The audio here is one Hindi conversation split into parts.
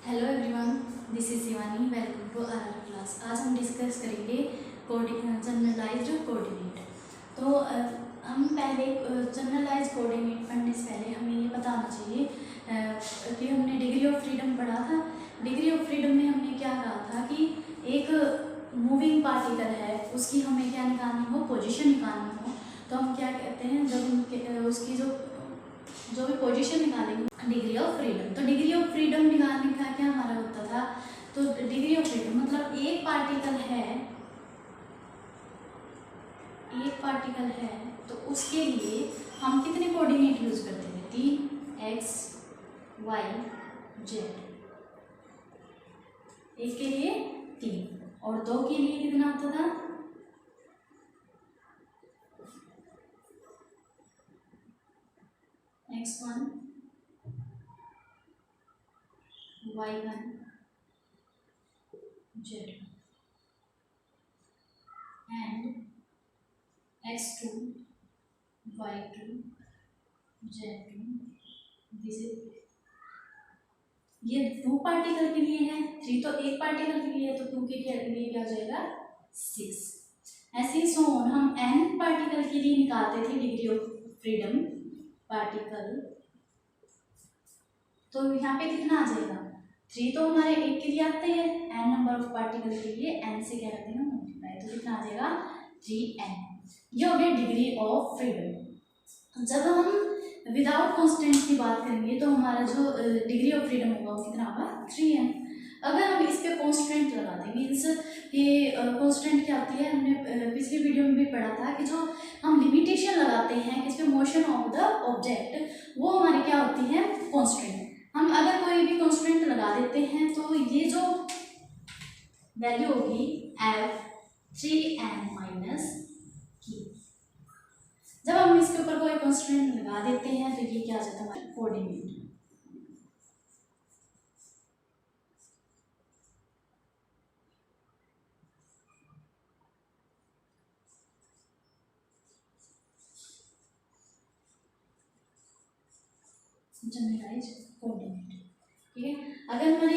Hello everyone, this is Shivani. Welcome to our class. आज हम डिस्कस करेंगे जनरलाइज्ड कोऑर्डिनेट। तो हम पहले जनरलाइज्ड कोऑर्डिनेट पढ़ने से पहले हमें ये बताना चाहिए कि हमने डिग्री ऑफ फ्रीडम पढ़ा था। डिग्री ऑफ फ्रीडम में हमने क्या कहा था कि एक मूविंग पार्टिकल है, उसकी हमें क्या निकालनी हो, पोजीशन निकालनी हो। तो हम क्या कहते हैं, जब उसकी जो भी पोजीशन निकालेंगे, डिग्री ऑफ फ्रीडम। तो डिग्री ऑफ फ्रीडम निकालने का क्या हमारा होता था, तो डिग्री ऑफ फ्रीडम मतलब एक पार्टिकल है तो उसके लिए हम कितने कोऑर्डिनेट यूज करते थे, 3 x y z। एक के लिए 3 और 2 के लिए कितना होता था, x1 y1 z and x2 y2 z2। This is, ये 2 पार्टिकल के लिए है, 3 तो एक पार्टिकल के लिए है, तो 2 के लिए क्या हो जाएगा 6। ऐसे ही सोन हम n पार्टिकल के लिए निकालते थे डिग्री ऑफ फ्रीडम पार्टिकल। तो यहाँ पे कितना आ जाएगा, 3 तो हमारे एक के लिए आते हैं, n नंबर ऑफ पार्टिकल के लिए n से क्या करते हैं मल्टीप्लाई, तो कितना आ जाएगा 3n। ये हो गया डिग्री ऑफ फ्रीडम। जब हम विदाउट कांस्टेंट की बात करेंगे तो हमारा जो डिग्री ऑफ फ्रीडम होगा वो कितना होगा 3n। अगर हम इस पे कांस्टेंट लगा दें, मीन्स कि कांस्टेंट क्या होती है, हमने पिछली वीडियो में भी पढ़ा था कि जो हम लिमिटेशन लगाते हैं किस पे, मोशन ऑफ द ऑब्जेक्ट, वो हमारी क्या होती है कांस्टेंट। हम अगर कोई भी कांस्टेंट लगा देते हैं तो ये जो वैल्यू होगी f3n माइनस की, जब हम इसके ऊपर कोई कांस्टेंट लगा देते हैं तो ये क्या आ जाता है हमारा कोऑर्डिनेट। जनरलाइज कोऑर्डिनेट, ठीक है। अगर हमारे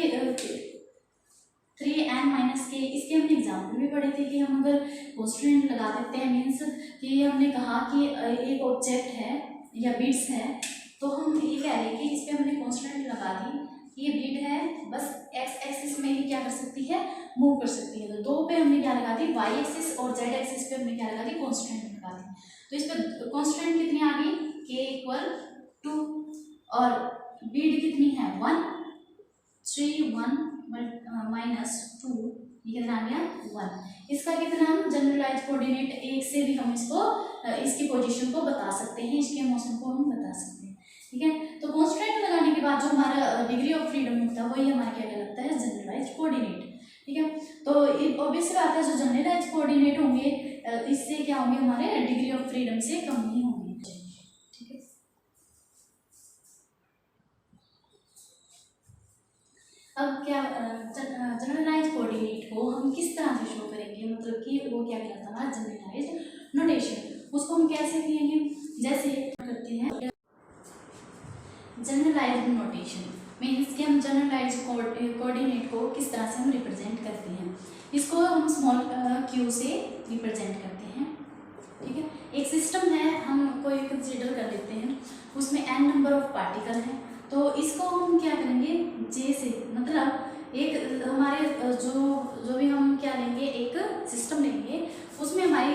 3n माइनस के, इसके हमने एग्जाम्पल भी पढ़े थे कि हम अगर कांस्टेंट लगा देते हैं, मीन्स कि हमने कहा कि एक ऑब्जेक्ट है या बिट्स है, तो हम ये कह रहे हैं कि इस पर हमने कांस्टेंट लगा दी कि ये बिट है, बस x एक्सिस में ही क्या कर सकती है, मूव कर सकती है। तो 2 पे हमने क्या लगा दी, y एक्सिस, और z एक्सिस पे हमने क्या लगा दी, कांस्टेंट लगा दी। तो इस पर कांस्टेंट कितनी आ गई, k इक्वल 2, और बीट कितनी है 1, 3 1 माइनस 2, ये कितना आ गया 1। इसका कितना हम जनरलाइज कोऑर्डिनेट 1 से भी हम इसको इसकी पोजीशन को बता सकते हैं, इसके मोशन को हम बता सकते हैं, ठीक है। तो कांस्टेंट लगाने के बाद जो हमारा डिग्री ऑफ फ्रीडम होता है वही हमारा क्या कहलाता है, जनरलाइज कोऑर्डिनेट, ठीक है। तो ऑब्वियस बात है, जो जनरलाइज कोऑर्डिनेट होंगे इससे क्या होंगे, हमारे डिग्री ऑफ फ्रीडम से कम ही होंगे, ठीक है। अब क्या जनरलाइज कोऑर्डिनेट को हम किस तरह से शो करेंगे, मतलब कि वो क्या कहलाता है हमारा जनरलाइज नोटेशन। उसको हम कैसे करेंगे, जैसे करते हैं जनरलाइज नोटेशन, मीन्स कि हम जनरलाइज कोऑर्डिनेट को किस तरह से हम रिप्रेजेंट करते हैं। इसको हम स्मॉल q से रिप्रेजेंट करते हैं, ठीक है। एक सिस्टम है, हम कोई कंसीडर कर लेते हैं, उसमें n नंबर ऑफ पार्टिकल हैं, तो इसको हम क्या करेंगे j से, मतलब एक हमारे जो भी हम क्या लेंगे, एक सिस्टम लेंगे, उसमें हमारी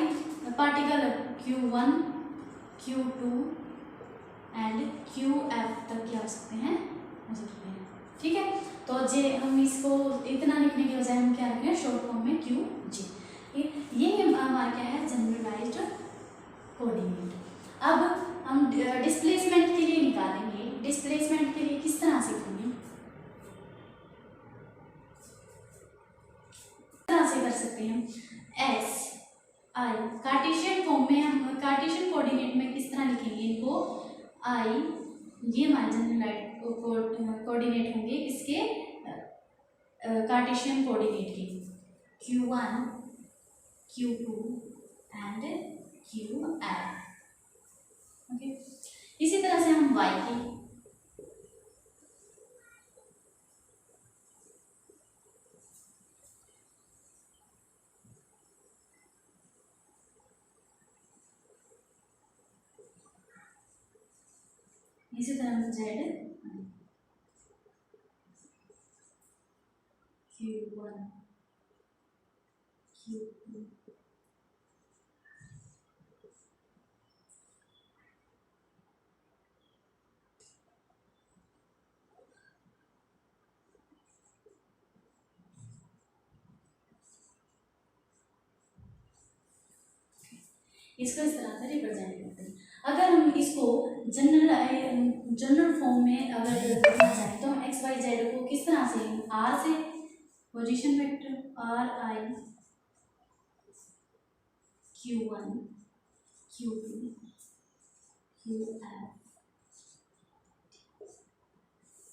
particle q1 q2 and qf तक क्या हो सकते हैं, ठीक है। तो जे हम इसको इतना लिखने के बजाय हम क्या रखें शॉर्ट फॉर्म में qj। ये हमारा क्या है जनरलाइज्ड कोऑर्डिनेट। अब हम डिस्प्लेसमेंट के लिए निकालेंगे, डिस्प्लेसमेंट के लिए किस तरह से करेंगे, किस तरह से कर सकते हैं, एस आई कार्टेशियन फॉर्म में, हम कार्टेशियन कोऑर्डिनेट में किस तरह लिखेंगे इनको, आई, ये हमारे जनरलाइज्ड कोऑर्डिनेट होंगे किसके, कार्टेशियन कोऑर्डिनेट के, q1 q2 and qf, okay. इसी तरह से हम y की, इसी तरह जेड Q1 Q2 इसको इस तरह से रिप्रेजेंट करते हैं। अगर हम इसको जनरल फॉर्म में अगर करना चाहें तो हम एक्स वाई जेड को किस तरह से, आर से, position vector are I Q1 Q2 QF,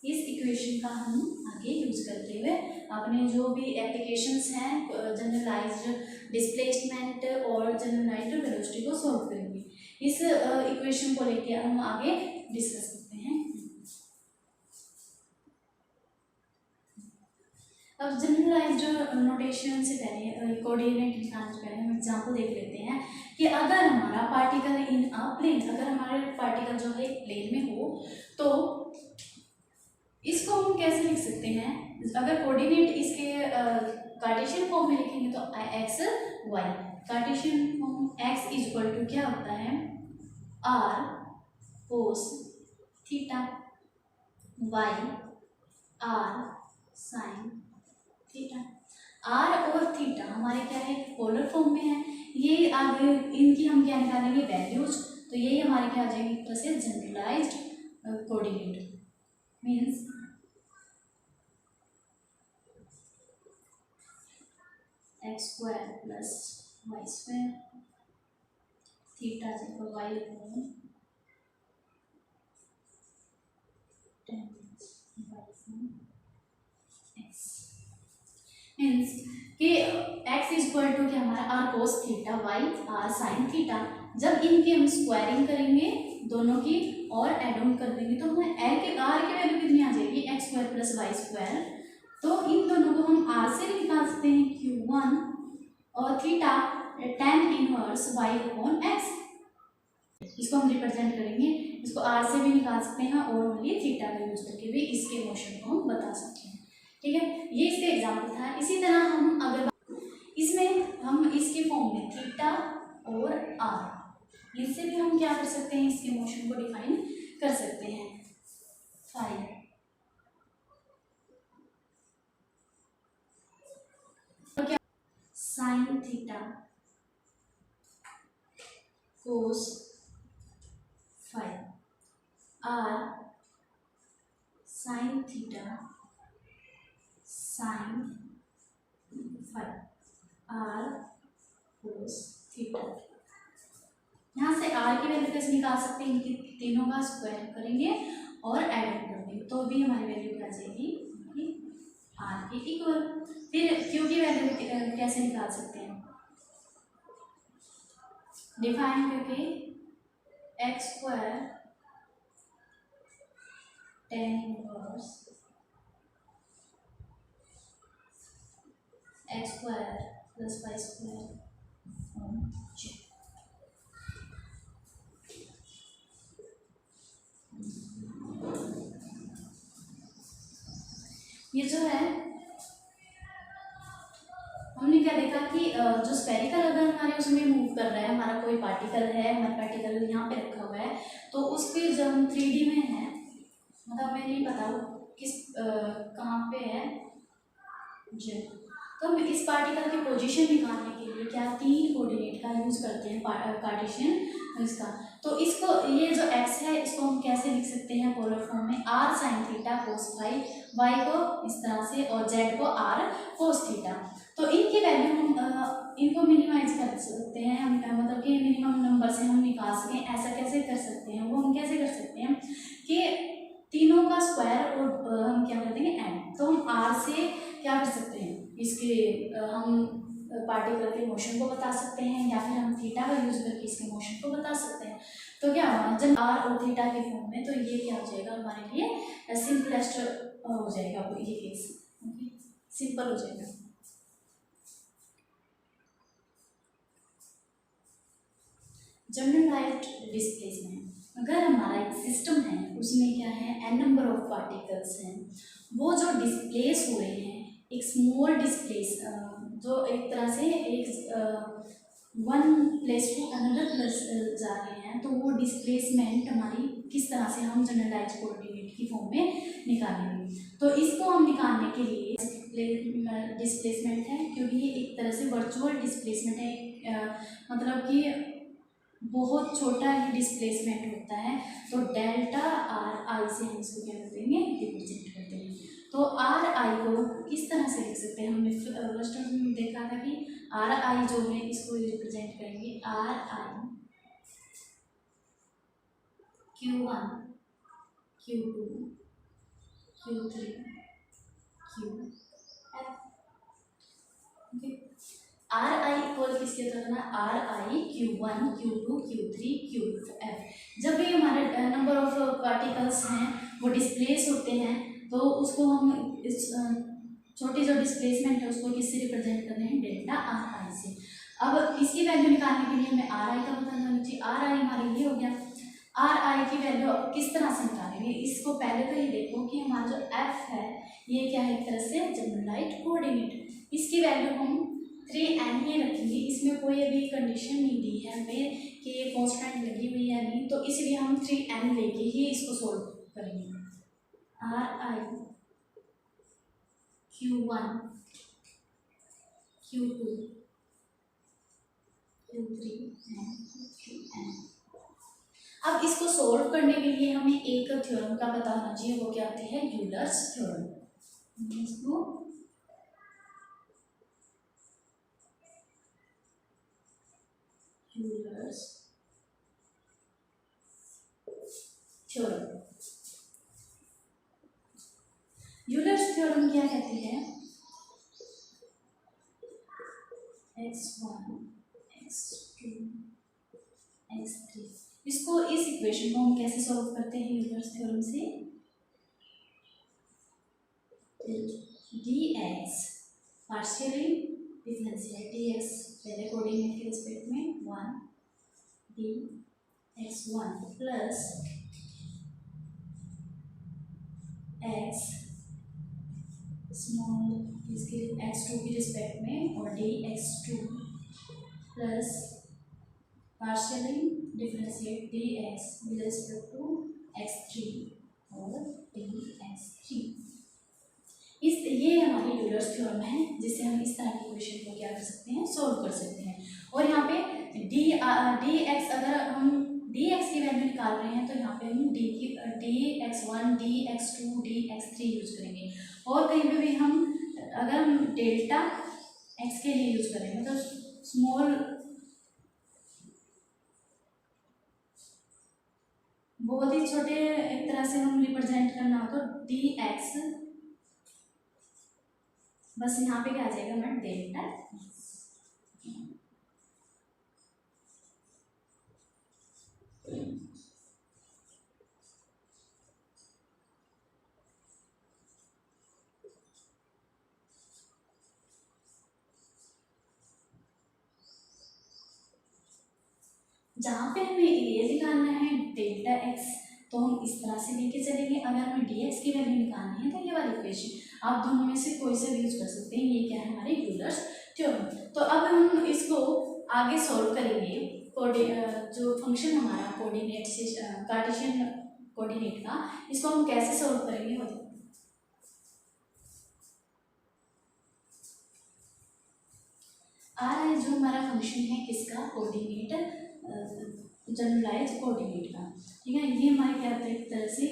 इस इक्वेशन का हम आगे यूज करते हुए अपने जो भी एप्लीकेशंस हैं जनरलाइज्ड डिस्प्लेसमेंट और जनरलाइज्ड वेलोसिटी को सॉल्व करेंगे। इस इक्वेशन को लेके हम आगे डिस्कस करते हैं। अब जनरलाइज्ड नोटेशन से पहले, कोऑर्डिनेट निकालने से पहले हम एग्जांपल देख लेते हैं कि अगर हमारा पार्टिकल इन अ प्लेन, अगर हमारे पार्टिकल जो है प्लेन में हो तो इसको हम कैसे लिख सकते हैं। अगर कोऑर्डिनेट इसके कार्टेशियन फॉर्म में लिखेंगे तो X Y, Cartesian form X is equal to क्या होता है, R cos theta, Y R sine theta. R और थीटा हमारे क्या है, पोलर फॉर्म में है। ये आगे इनकी हम क्या निकालेंगे, वैल्यूज, तो यही हमारे क्या आ जाएगी, एक तरह से generalised coordinate means X square plus Y square theta equal Y upon tan X, means कि एक्स इज इक्वल टू क्या हमारा R cos theta Y R sine theta. जब इनकी हम स्क्वायरिंग करेंगे दोनों की और एड ऑन कर देंगे तो हमें आर की वैल्यू कितनी आ जाएगी, X square plus Y square. तो इन दोनों को हम आर से भी निकाल सकते हैं Q1 और theta tan inverse y upon x, इसको हम रिप्रेजेंट करेंगे। इसको आर से भी निकाल सकते हैं और ओनली थीटा का यूज करके भी इसके मोशन को हम बता सकते हैं। ठीक है, ये इसका एग्जाम्पल था। इसी तरह हम अगर इसमें हम इसके फॉर्म में थीटा और आर, इससे भी हम क्या कर सकते हैं, इसके मोशन को डिफाइन कर सकते हैं। फाइव तो क्या, sine theta cos five, r sine theta sine five, r cos theta. यहाँ से आर की वैल्यू कैसे निकाल सकते हैं, इनकी तीनों का स्क्वायर करेंगे और ऐड कर देंगे तो भी हमारी वैल्यू क्या आ जाएगी, आर के इक्वल। फिर क्यू की वैल्यू कैसे निकाल सकते हैं, डिफाइन करके x square tan inverse x square plus Y square, ये जो है हमने क्या देखा कि जो स्फेरिकल अगर हमारे उसमें मूव कर रहा है, हमारा कोई पार्टिकल है, हमारा पार्टिकल यहाँ पे रखा हुआ है, तो उसके जब हम 3D में है, मतलब मैं नहीं पता किस कहाँ पे है जी, तो हम इस पार्टिकल की पोजीशन निकालने के लिए क्या तीन कोऑर्डिनेट का यूज करते हैं, कार्टेशियन इसका। तो इसको ये जो x है इसको हम कैसे लिख सकते हैं, पोलर फॉर्म में r sine theta cos phi, y को इस तरह से और z को r कोस थीटा। तो इनकी वैल्यू हम इनको मिनिमाइज कर सकते हैं, हम मतलब कि मिनिमम नंबर से हम निकाल सकें। ऐसा कैसे कर सकते हैं, वो हम कैसे कर सकते हैं कि तीनों का स्क्वायर और हम क्या कर देंगे एड, तो हम आर से क्या कर सकते हैं, इसके हम पार्टिकल के मोशन को बता सकते हैं या फिर हम थीटा का यूज करके इसके मोशन को बता सकते हैं। तो क्या होगा जब आर और थीटा के फॉर्म में, तो ये क्या हो जाएगा हमारे लिए सिंपलेस्ट हो जाएगा ये केस, सिंपल हो जाएगा। जनरलाइज्ड डिस्प्लेसमेंट, अगर हमारा एक सिस्टम है उसमें क्या है n नंबर ऑफ पार्टिकल्स हैं, वो जो डिस्प्लेस हो रहे हैं एक स्मॉल डिस्प्लेस, जो एक तरह से एक one place to another place जा रहे हैं, तो वो डिस्प्लेसमेंट हमारी किस तरह से हम जनरलाइज कोऑर्डिनेट की फॉर्म में निकालेंगे। तो इसको हम निकालने के लिए डिस्प्लेसमेंट है, क्योंकि ये एक तरह से वर्चुअल डिस्प्लेसमेंट है, मतलब कि बहुत छोटा ही डिस्प्लेसमेंट होता है। तो डेल्टा आर आई से हम इसको क्या कर देंगे, रिप्रेजेंट कर देंगे। तो आर आई को किस तरह से लिख सकते हैं, हमने फर्स्ट में देखा था कि आर आई जो है इसको रिप्रेजेंट करेंगे are I Q1 Q2 Q3 Qf। Are I equal किसके तरह ना, are I Q1 Q2 Q3 Qf। जब भी हमारे नंबर ऑफ पार्टिकल्स हैं वो डिस्प्लेस होते हैं, तो उसको हम इस छोटी जो डिस्प्लेसमेंट है उसको किससे रिप्रेजेंट करते हैं, डेल्टा आर आई से। अब इसकी वैल्यू निकालने के लिए हमें आर आई का पता होना चाहिए। आर आई हमारे ये हो गया। आर आई की वैल्यू अब किस तरह से निकालेंगे, इसको पहले तो ये देखो कि हमारा जो एफ है ये क्या है, एक तरह से जनरलाइज कोऑर्डिनेट। इसकी वैल्यू हम 3n ही रखेंगे, इसमें कोई अभी कंडीशन नहीं दी है हमें कि ये कॉन्स्टेंट लगी हुई है नहीं, तो इसलिए हम 3n लेके ही इसको सोल्व करेंगे। Are I Q1 Q2 Q3 Qn। अब इसको सोल्व करने के लिए हमें एक थ्योरम का पता होना चाहिए, वो क्या होती है, यूलर्स थ्योरम। इसको यूलर्स थ्योरम। यूलर्स थ्योरम क्या कहती है, x1 x2 x3। इसको इस इक्वेशन को हम कैसे सॉल्व करते हैं यूलर्स थ्योरम से, dx पार्शियली डिफरेंशिएट dx पहले कोऑर्डिनेट के रिस्पेक्ट में 1 dx1 प्लस x स्मॉल इसके x2 की रिस्पेक्ट में, और dx2 plus partially differentiate dx with respect to x3 और dx3। ये हमारी यूलर्स थ्योरम है, जिससे हम इस तरह की क्वेश्चन को क्या कर सकते हैं, सॉल्व कर सकते हैं। और यहाँ पे डी एक्स, अगर हम डी एक्स की वैल्यू निकाल रहे हैं तो यहाँ पे हम dx1 dx2 dx3 यूज करेंगे। और कहीं पे भी हम अगर हम डेल्टा एक्स के लिए यूज करेंगे तो स्मॉल बहुत ही छोटे एक तरह से हम रिप्रेजेंट करना हो तो dx, बस यहाँ पे क्या आ जाएगा हमारा डेल्टा। जहाँ पे हमें ये निकालना है डेल्टा एक्स, तो हम इस तरह से लेके चलेंगे। अगर हमें डी एक्स की वैल्यू निकालनी है तो ये वाली इक्वेशन आप दोनों में से कोई से भी यूज कर सकते हैं। ये क्या है, हमारे यूलर्स थ्योरम। तो अब हम इसको आगे सॉल्व करेंगे। जो फंक्शन हमारा कोऑर्डिनेट से कार्टेशियन कोऑर्डिनेट का, इसको हम कैसे सॉल्व करेंगे वो देखो। आर आई जो हमारा फंक्शन है किसका, कोऑर्डिनेट जनरलाइज कोऑर्डिनेट का, ठीक है। ये हमारे क्या होता है, एक तरह से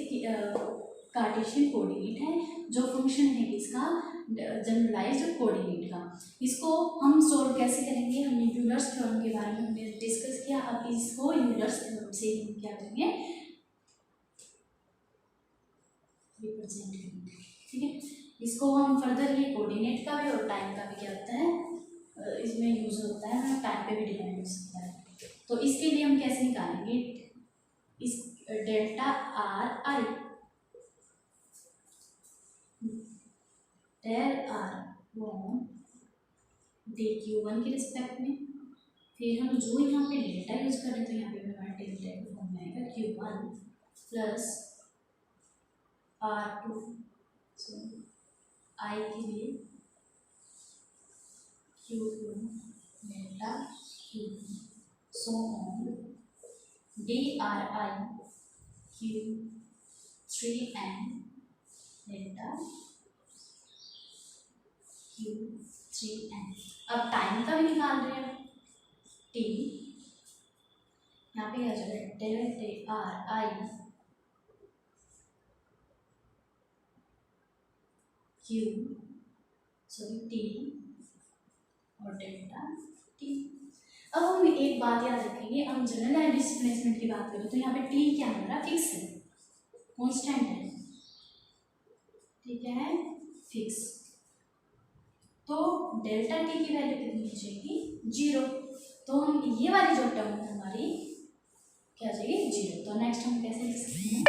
कार्टेशियन कोऑर्डिनेट है, जो फंक्शन है किसका, जनरलाइज्ड कोऑर्डिनेट का। इसको हम सोल्व कैसे करेंगे, हमने यूलर्स थ्योरम के बारे में हमने डिस्कस किया। अब इसको यूलर्स थ्योरम से हम क्या करेंगे, रिप्रेजेंट करेंगे, ठीक है। इसको हम फर्दर ये कोऑर्डिनेट का भी और टाइम का भी क्या होता है इसमें यूज होता है, टाइम पे भी डिपेंड हो सकता है। तो इसके लिए हम कैसे निकालेंगे, इस delta r i, del r d Q1 के रिस्पेक्ट में, फिर हम जो यहाँ पे डेल्टा यूज कर रहे हैं तो यहाँ पे हमारा डेल्टा का फॉर्म में आएगा Q1 plus R2, so I के लिए Q2 delta Q2 so on DRI Q3N delta Q3N। अब टाइम का भी निकाल रहे हैं, T यहाँ पे क्या चल रहा है, delta RI Q sorry T और डेल्टा T। अब हम एक बात याद रखेंगे, हम जनरल डिस्प्लेसमेंट की बात करें तो यहाँ पे T क्या हमारा फिक्स है, कांस्टेंट है, ठीक है, फिक्स। तो डेल्टा T की वैल्यू कितनी हो जाएगी, 0। तो हम ये वाली जो टर्म है हमारी क्या आ जाएगी, 0। तो नेक्स्ट हम कैसे लिख सकते हैं,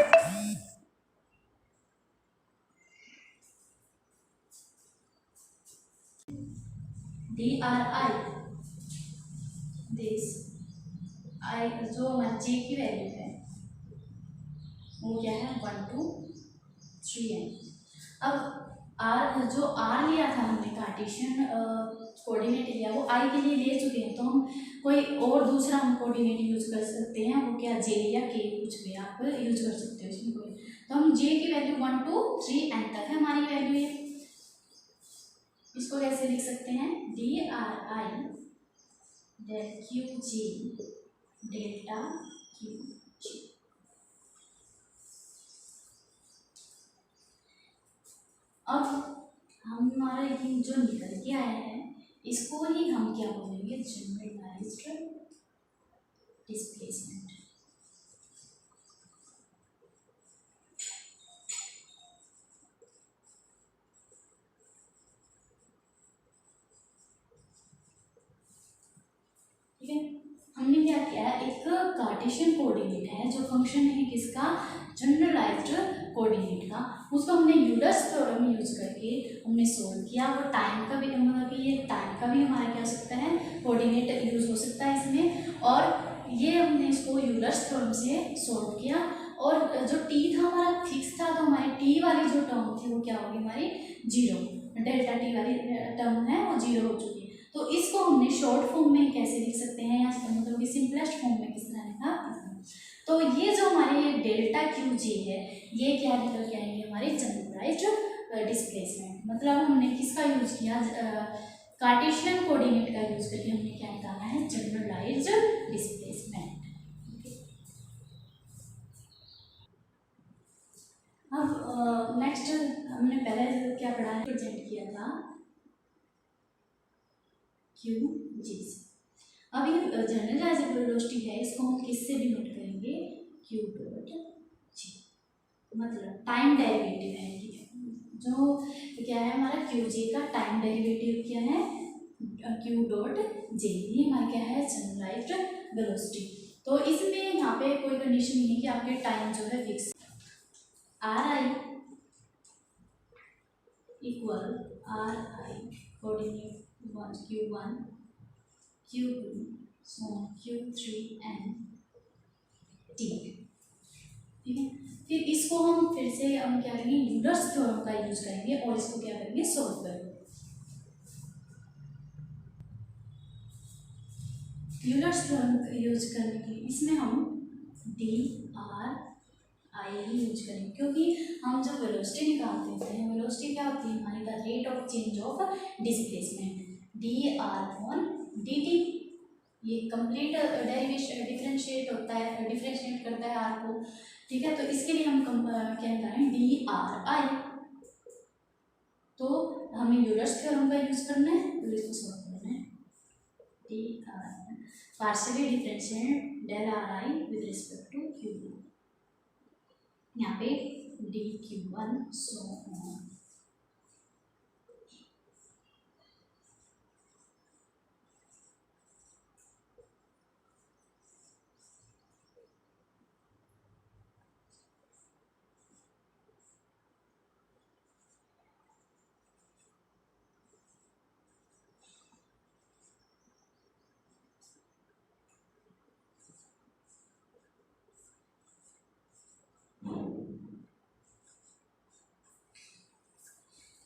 DRI दिस I जो हमारी J की वैल्यू है वो क्या है 1 2 3N। अब R जो R लिया था हमने कार्टेशियन कोऑर्डिनेट लिया वो I के लिए ले चुके हैं, तो हम कोई और दूसरा हम कोऑर्डिनेट यूज कर सकते हैं, वो क्या J या K कुछ भी आप यूज कर सकते हो इसमें कोई। तो हम J की वैल्यू 1 2 3N तक है हमारी वैल्यू है, इसको कैसे लिख सकते हैं, DRI del QG delta QG। अब हमारा ये जो निकल के आया है इसको ही हम क्या बोलेंगे, जनरलाइज्ड डिस्प्लेसमेंट। ठीक है, हमने क्या किया है, एक कार्टेशियन कोऑर्डिनेट है जो फंक्शन है किसका, जनरलाइज्ड कोऑर्डिनेट का, उसको हमने यूलर्स थ्योरम यूज करके हमने सोल्व किया। वो टाइम का भी मतलब कि ये टाइम का भी हमारा क्या हो सकता है, कोऑर्डिनेट यूज हो सकता है इसमें, और ये हमने इसको यूलर्स थ्योरम से सोल्व किया। और जो टी था हमारा फिक्स था, तो हमारी टी वाली जो टर्म थी वो क्या होगी हमारी 0, डेल्टा टी वाली टर्म है वो 0 हो चुकी है। तो इसको हमने शॉर्ट फॉर्म में कैसे लिख सकते हैं, या मतलब कि सिंपलेस्ट फॉर्म में किस तरह लिखा, तो ये जो हमारे डेल्टा क्यू जी है ये क्या निकल के आएंगे हमारे जनरलाइज्ड डिस्प्लेसमेंट। मतलब हमने किसका यूज किया, कार्टेशियन कोऑर्डिनेट का यूज करके हमने क्या निकाला है, जनरलाइज्ड डिस्प्लेसमेंट। अब नेक्स्ट हमने पहले क्या पढ़ा है, प्रेजेंट किया था क्यू जी से। अब ये जनरलाइज्ड वेलोसिटी है, इसको हम किससे डिनोट करेंगे, क्यू डॉट जी, मतलब टाइम डेरिवेटिव है, ठीक है, जो क्या है हमारा क्यू जे का टाइम डेरिवेटिव क्या है, क्यू डॉट जे, ये हमारा क्या है जनरलाइज्ड वेलोसिटी। तो इसमें यहाँ पे कोई कंडीशन नहीं है कि आपके टाइम जो है fix, are I equal are I coordinate Q1 Q2 so Q3N T, ठीक है। फिर इसको हम फिर से हम क्या करेंगे, यूलर्स थ्योरम का यूज करेंगे और इसको क्या करेंगे, सॉल्व करेंगे। यूलर्स थ्योरम यूज करने के लिए इसमें हम DRI यूज करेंगे, क्योंकि हम जब वेलोसिटी निकालते हैं, वेलोसिटी क्या होती है हमारी, the rate of change of displacement, dr/dt, ये कंप्लीट डेरिवेशन डिफरेंशिएट होता है, डिफरेंशिएट करता है आर को, ठीक है। तो इसके लिए हम क्या करें, DRI, तो हमें यूलर्स थ्योरम का यूज करना है, तो इसको सॉल्व करना है, DRI partially differentiate del RI with respect to Q1, यहाँ पे dQ1 सो ऑन।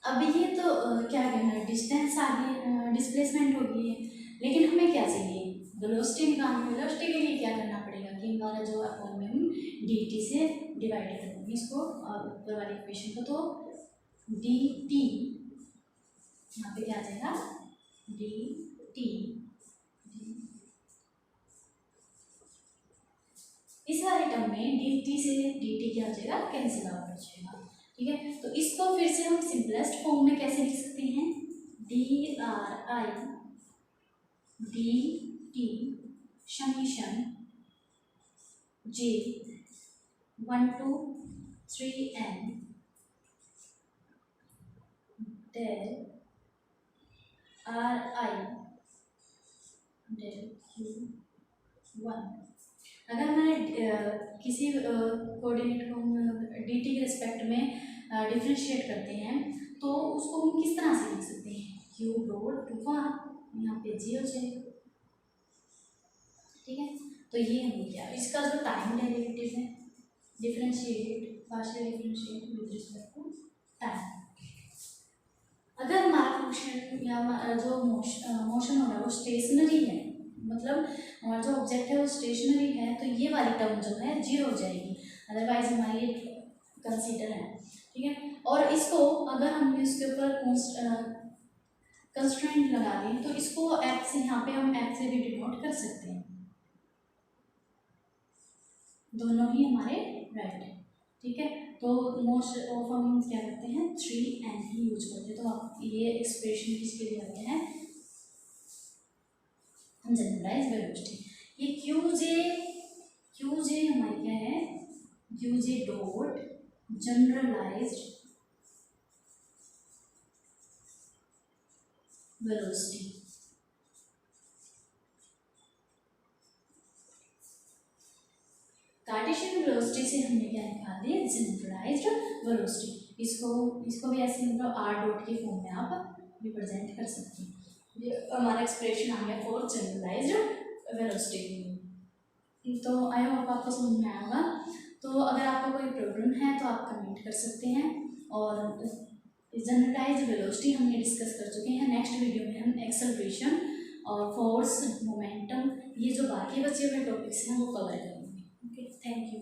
अब ये तो क्या कहना है, डिस्टेंस आगे डिस्प्लेसमेंट होगी है, लेकिन हमें क्या चाहिए, वेलोसिटी निकालनी। वेलोसिटी के लिए क्या करना पड़ेगा कि हमारा जो अपन में हम डी टी से डिवाइड करेंगे इसको ऊपर वाले इक्वेशन को, तो डी टी यहाँ पे क्या आ जाएगा, डी टी, इस वाले टर्म में डी टी से डी टी क्या हो जाएगा, कैंसिल आउट हो जाएगा। ठीक है, तो इसको फिर से हम सिंपलेस्ट फॉर्म में कैसे लिख सकते हैं, D R I D T summation J 1 to 3n del are I del q1। अगर मैं किसी कोऑर्डिनेट को डी टी के रिस्पेक्ट में डिफ्रेंशिएट करते हैं तो उसको हम किस तरह से लिख सकते हैं, क्यू डॉट वन, यहाँ पे जी हो जाएगा। ठीक है, तो ये हमने किया। इसका जो टाइम डेरिवेटिव है, differentiate partial differentiate with respect to time. अगर हमारा फंक्शन या जो मोशन हो रहा है वो स्टेशनरी है, मतलब हमारा जो ऑब्जेक्ट है वो स्टेशनरी है, तो ये वाली टर्म जो है जीरो हो जाएगी, अदरवाइज हमारी कंसीडर है। ठीक है, और इसको अगर हम इसके ऊपर कंस्ट्रेंट लगा दें तो इसको एक्स, यहाँ पे हम एक्स से भी डिनोट कर सकते हैं, दोनों ही हमारे राइट है। ठीक है, तो मोस्ट ऑफ हम क्या करते हैं, 3n ही यूज करते हैं। तो आप ये एक्सप्रेशन किसके लिए आ गया है, जनरलाइज वेलोसिटी। ये क्यू जे हमारी क्या है, q j dot generalised velocity. Cartesian velocity से हमने क्या निकाल दिया, जनरलाइज्ड वेलोसिटी। इसको भी ऐसे मतलब आर डॉट के फॉर्म में आप रिप्रेजेंट कर सकते हैं। ये हमारा एक्सप्रेशन आ गया फॉर जनरलाइज्ड वेलोसिटी। तो आई होप आपको समझ में आएगा। तो अगर आपको कोई प्रॉब्लम है तो आप कमेंट कर सकते हैं। और जनरलाइज्ड वेलोसिटी हमने डिस्कस कर चुके हैं। नेक्स्ट वीडियो में हम एक्सेलरेशन और फोर्स, मोमेंटम, ये जो बाकी बचे हुए टॉपिक्स हैं वो कवर करेंगे। Okay, thank you.